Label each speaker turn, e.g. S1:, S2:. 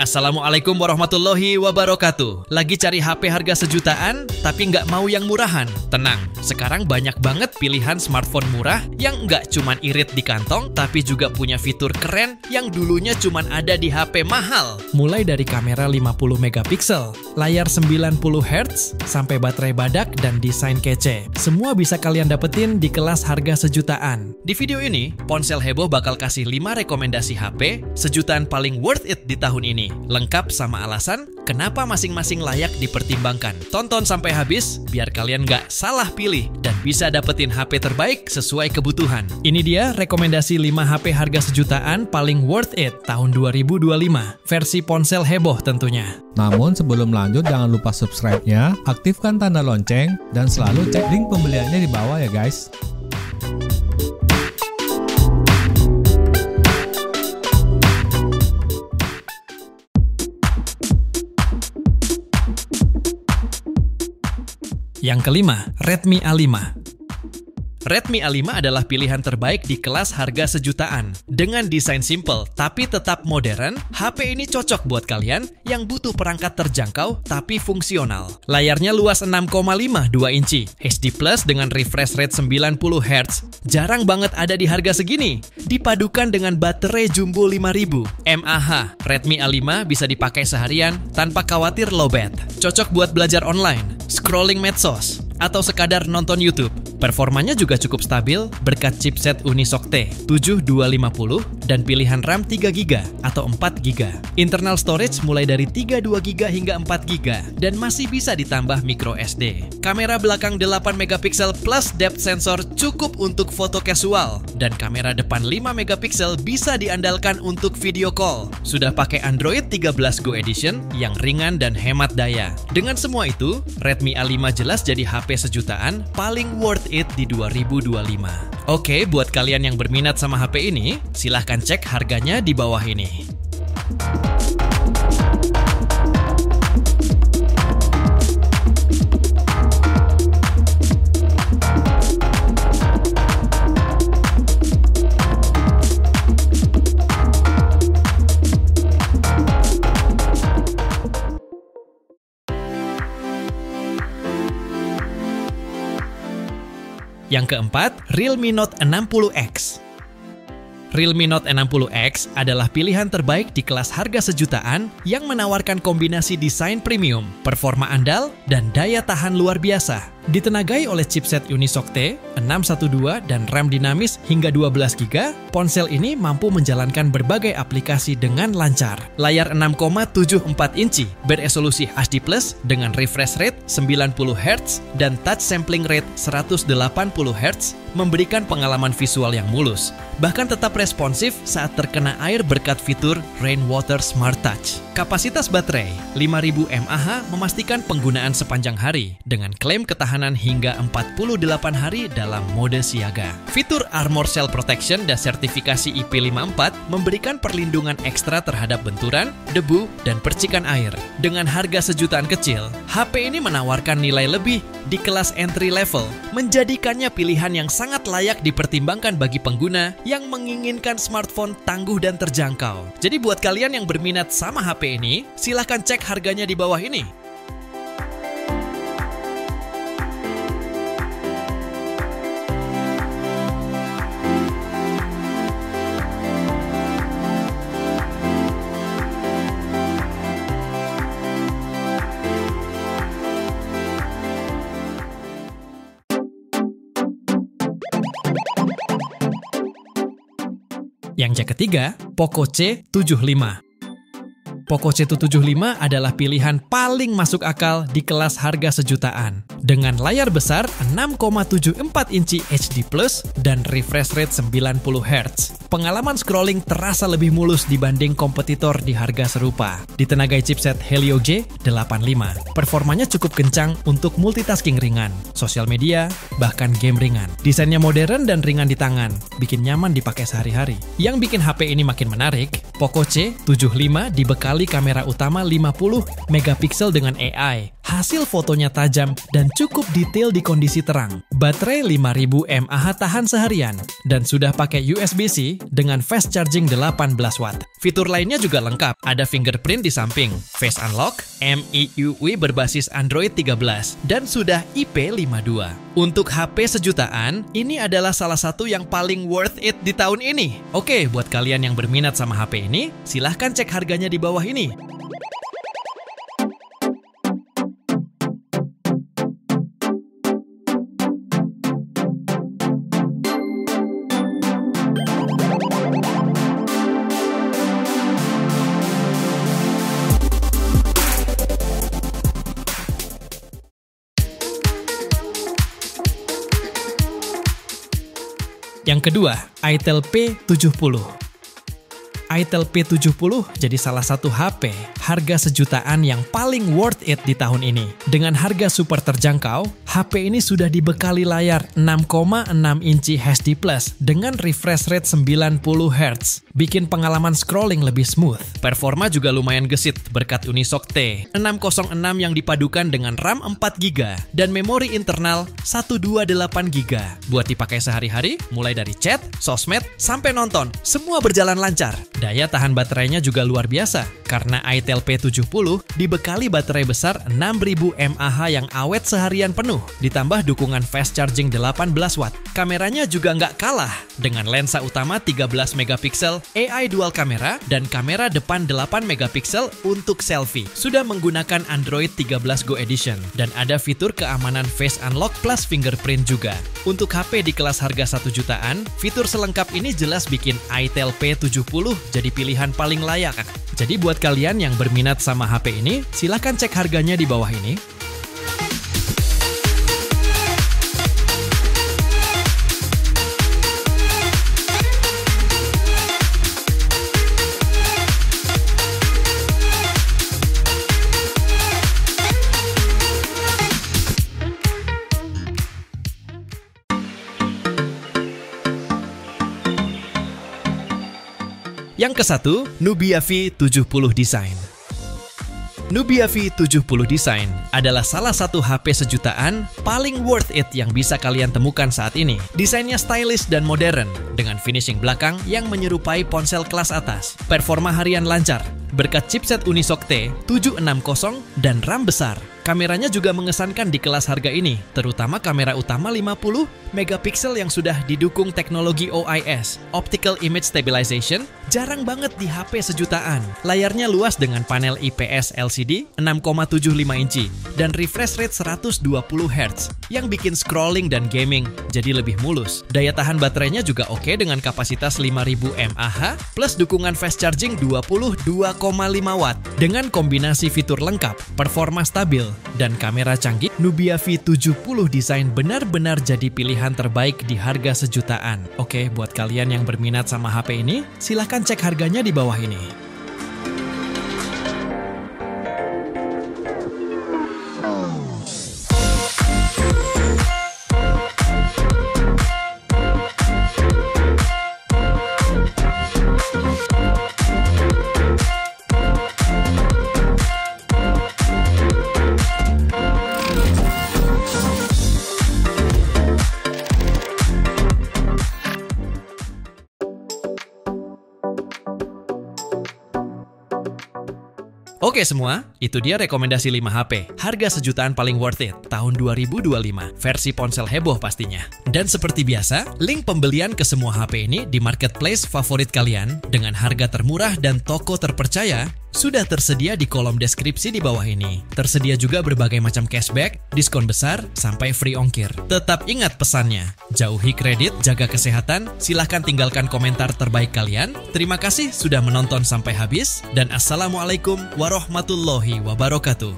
S1: Assalamualaikum warahmatullahi wabarakatuh. Lagi cari HP harga sejutaan, tapi nggak mau yang murahan? Tenang, sekarang banyak banget pilihan smartphone murah yang nggak cuman irit di kantong, tapi juga punya fitur keren yang dulunya cuman ada di HP mahal. Mulai dari kamera 50 megapiksel, layar 90 Hz, sampai baterai badak dan desain kece. Semua bisa kalian dapetin di kelas harga sejutaan. Di video ini, Ponsel Heboh bakal kasih 5 rekomendasi HP sejutaan paling worth it di tahun ini. Lengkap sama alasan kenapa masing-masing layak dipertimbangkan. Tonton sampai habis biar kalian nggak salah pilih dan bisa dapetin HP terbaik sesuai kebutuhan. Ini dia rekomendasi 5 HP harga sejutaan paling worth it tahun 2025. Versi Ponsel Heboh tentunya.
S2: Namun sebelum lanjut jangan lupa subscribe-nya, aktifkan tanda lonceng, dan selalu cek link pembeliannya di bawah ya guys.
S1: Yang kelima, Redmi A5. Redmi A5 adalah pilihan terbaik di kelas harga sejutaan. Dengan desain simple tapi tetap modern, HP ini cocok buat kalian yang butuh perangkat terjangkau tapi fungsional. Layarnya luas 6,52 inci, HD Plus dengan refresh rate 90 Hz. Jarang banget ada di harga segini. Dipadukan dengan baterai jumbo 5000 mAh, Redmi A5 bisa dipakai seharian tanpa khawatir lowbat. Cocok buat belajar online, scrolling medsos, atau sekadar nonton YouTube. Performanya juga cukup stabil berkat chipset Unisoc T7250 dan pilihan RAM 3GB atau 4GB. Internal storage mulai dari 32GB hingga 4GB dan masih bisa ditambah micro SD. Kamera belakang 8MP plus depth sensor cukup untuk foto casual dan kamera depan 5MP bisa diandalkan untuk video call. Sudah pakai Android 13 Go Edition yang ringan dan hemat daya. Dengan semua itu, Redmi A5 jelas jadi HP sejutaan paling worth it di 2025. Oke, buat kalian yang berminat sama HP ini, silahkan cek harganya di bawah ini. Yang keempat, Realme Note 60X. Realme Note 60X adalah pilihan terbaik di kelas harga sejutaan yang menawarkan kombinasi desain premium, performa andal, dan daya tahan luar biasa. Ditenagai oleh chipset Unisoc T612 dan RAM dinamis hingga 12GB, ponsel ini mampu menjalankan berbagai aplikasi dengan lancar. Layar 6,74 inci beresolusi HD Plus dengan refresh rate 90 Hz dan touch sampling rate 180 Hz memberikan pengalaman visual yang mulus. Bahkan tetap responsif saat terkena air berkat fitur Rainwater Smart Touch. Kapasitas baterai 5000 mAh memastikan penggunaan sepanjang hari dengan klaim ketahanan hingga 48 hari dalam mode siaga. Fitur Armor Cell Protection dan sertifikasi IP54 memberikan perlindungan ekstra terhadap benturan, debu, dan percikan air. Dengan harga sejutaan kecil, HP ini menawarkan nilai lebih di kelas entry level, menjadikannya pilihan yang sangat layak dipertimbangkan bagi pengguna yang menginginkan smartphone tangguh dan terjangkau. Jadi buat kalian yang berminat sama HP ini, silahkan cek harganya di bawah ini. Yang ketiga, Poco C75. Poco C75 adalah pilihan paling masuk akal di kelas harga sejutaan. Dengan layar besar 6,74 inci HD Plus dan refresh rate 90 Hz. Pengalaman scrolling terasa lebih mulus dibanding kompetitor di harga serupa. Ditenagai chipset Helio G85. Performanya cukup kencang untuk multitasking ringan, sosial media, bahkan game ringan. Desainnya modern dan ringan di tangan, bikin nyaman dipakai sehari-hari. Yang bikin HP ini makin menarik, Poco C75 dibekali kamera utama 50 megapiksel dengan AI, Hasil fotonya tajam dan cukup detail di kondisi terang. Baterai 5000 mAh tahan seharian dan sudah pakai USB-C dengan fast charging 18 watt. Fitur lainnya juga lengkap, ada fingerprint di samping, face unlock, MIUI berbasis Android 13, dan sudah IP52. Untuk HP sejutaan, ini adalah salah satu yang paling worth it di tahun ini. Oke, buat kalian yang berminat sama HP ini, silahkan cek harganya di bawah ini. Yang kedua, itel P70. itel P70 jadi salah satu HP harga sejutaan yang paling worth it di tahun ini. Dengan harga super terjangkau, HP ini sudah dibekali layar 6,6 inci HD Plus dengan refresh rate 90 Hz. Bikin pengalaman scrolling lebih smooth. Performa juga lumayan gesit berkat Unisoc T606 yang dipadukan dengan RAM 4GB dan memori internal 128GB. Buat dipakai sehari-hari, mulai dari chat, sosmed, sampai nonton, semua berjalan lancar. Daya tahan baterainya juga luar biasa, karena itel P70 dibekali baterai besar 6000 mAh yang awet seharian penuh, ditambah dukungan fast charging 18 watt. Kameranya juga nggak kalah, dengan lensa utama 13 megapiksel, AI dual kamera, dan kamera depan 8 megapiksel untuk selfie. Sudah menggunakan Android 13 Go Edition, dan ada fitur keamanan face unlock plus fingerprint juga. Untuk HP di kelas harga 1 jutaan, fitur selengkap ini jelas bikin itel P70 jadi pilihan paling layak. Jadi buat kalian yang berminat sama HP ini, silahkan cek harganya di bawah ini. Yang ke-1, Nubia V70 Design. Nubia V70 Design adalah salah satu HP sejutaan paling worth it yang bisa kalian temukan saat ini. Desainnya stylish dan modern, dengan finishing belakang yang menyerupai ponsel kelas atas. Performa harian lancar, berkat chipset Unisoc T760 dan RAM besar. Kameranya juga mengesankan di kelas harga ini, terutama kamera utama 50 megapiksel yang sudah didukung teknologi OIS, Optical Image Stabilization, jarang banget di HP sejutaan. Layarnya luas dengan panel IPS LCD 6,75 inci dan refresh rate 120 Hz yang bikin scrolling dan gaming jadi lebih mulus. Daya tahan baterainya juga oke dengan kapasitas 5000 mAh plus dukungan fast charging 22,5 watt. Dengan kombinasi fitur lengkap, performa stabil, dan kamera canggih, Nubia V70 Design benar-benar jadi pilihan terbaik di harga sejutaan. Oke, buat kalian yang berminat sama HP ini, silahkan cek harganya di bawah ini. Oke semua, itu dia rekomendasi 5 HP harga sejutaan paling worth it tahun 2025, versi ponsel heboh pastinya. Dan seperti biasa, link pembelian ke semua HP ini di marketplace favorit kalian dengan harga termurah dan toko terpercaya sudah tersedia di kolom deskripsi di bawah ini. Tersedia juga berbagai macam cashback, diskon besar, sampai free ongkir. Tetap ingat pesannya, jauhi kredit, jaga kesehatan, silahkan tinggalkan komentar terbaik kalian. Terima kasih sudah menonton sampai habis, dan Assalamualaikum warahmatullahi wabarakatuh.